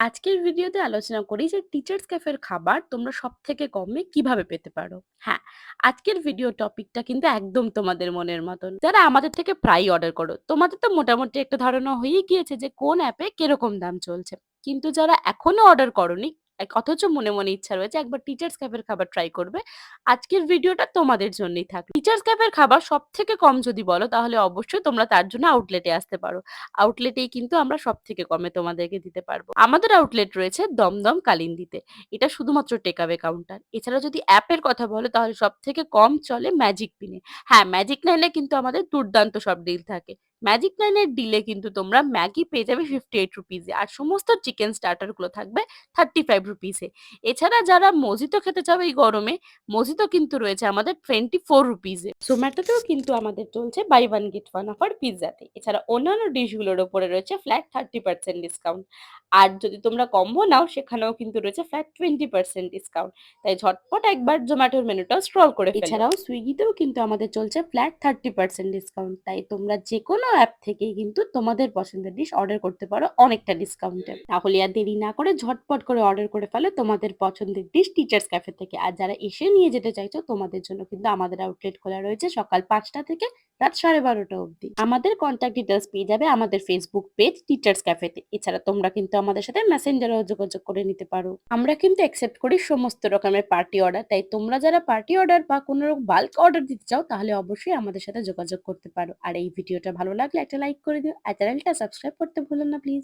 আজকের ভিডিওতে আলোচনা করি যে টিচার্স ক্যাফের খাবার তোমরা সব থেকে কমে কিভাবে পেতে পারো। হ্যাঁ, আজকের ভিডিও টপিকটা কিন্তু একদম তোমাদের মনের মতন, যারা আমাদের থেকে প্রায় অর্ডার করো তোমাদের তো মোটামুটি একটা ধারণা হয়েই গিয়েছে যে কোন অ্যাপে কিরকম দাম চলছে। কিন্তু যারা এখনো অর্ডার করনি অথচ মনে মনে ইচ্ছা রয়েছে একবার টিচার্স ক্যাফের খাবার ট্রাই করবে, আজকের ভিডিওটা তোমাদের জন্যই থাকবে। টিচার্স ক্যাফের খাবার সব থেকে কম যদি বলো তাহলে অবশ্যই তোমরা তার জন্য আউটলেটে আসতে পারো। আউটলেটেই কিন্তু আমরা সবথেকে কমে তোমাদেরকে দিতে পারবো। আমাদের আউটলেট রয়েছে দমদম কালিন্দিতে। এটা শুধুমাত্র টেকঅ্যাওয়ে কাউন্টার। এছাড়া যদি অ্যাপের কথা বলো তাহলে সবথেকে কম চলে ম্যাজিক পিনে। হ্যাঁ, ম্যাজিক 9 এ কিন্তু আমাদের দুর্দান্ত সব ডিল থাকে। ম্যাজিক 9 এর ডিলে কিন্তু তোমরা ম্যাগি পেয়ে যাবে 58 রুপিজে আর সমস্ত চিকেন স্টার্টার গুলো থাকবে 35 রুপিসে। এছাড়া যারা মজিতো খেতে চাবে এই গরমে, মজিতো কিন্তু রয়েছে আমাদের 24 রুপিজে। জোম্যাটোতেও কিন্তু আমাদের চলছে buy one get one offer পিৎজাতে। এছাড়া অন্যান্য ডিশগুলোর উপরে রয়েছে ফ্ল্যাট 30% ডিসকাউন্ট। আর যদি তোমরা কম্বো নাও সেখানেও কিন্তু রয়েছে ফ্ল্যাট 20% ডিসকাউন্ট। তাই ঝটপট একবার জোম্যাটোর মেনুটা স্ক্রল করে ফেলো। এছাড়াও সুইগিতেও কিন্তু আমাদের চলছে ফ্ল্যাট 30% ডিসকাউন্ট। তাই তোমরা যে কোনো অ্যাপ থেকেই কিন্তু তোমাদের পছন্দের ডিশ অর্ডার করতে পারো অনেকটা ডিসকাউন্টে। তাহলে আর দেরি না করে ঝটপট করে অর্ডার করে ফেলো তোমাদের পছন্দের ডিশ টিচার্স ক্যাফে থেকে। আর যারা এসে নিয়ে যেতে চাইছো তোমাদের জন্য কিন্তু আমাদের আউটলেট খোলা রয়েছে সকাল 5টা থেকে রাত 12:30 অবধি। আমাদের কন্ট্যাক্ট ডিটেলস পেয়ে যাবে আমাদের ফেসবুক পেজ টিচার্স ক্যাফেতে। এছাড়া তোমরা কিন্তু আমাদের সাথে মেসেঞ্জারেও যোগাযোগ করে নিতে পারো। আমরা কিন্তু অ্যাকসেপ্ট করি সমস্ত রকমের পার্টি অর্ডার। তাই তোমরা যারা পার্টি অর্ডার বা কোনো বাল্ক অর্ডার দিতে চাও তাহলে অবশ্যই আমাদের সাথে যোগাযোগ করতে পারো। আর এই ভিডিওটা ভালো লাগলে একটা লাইক করে দিও আর চ্যানেলটা সাবস্ক্রাইব করতে ভুলো না প্লিজ।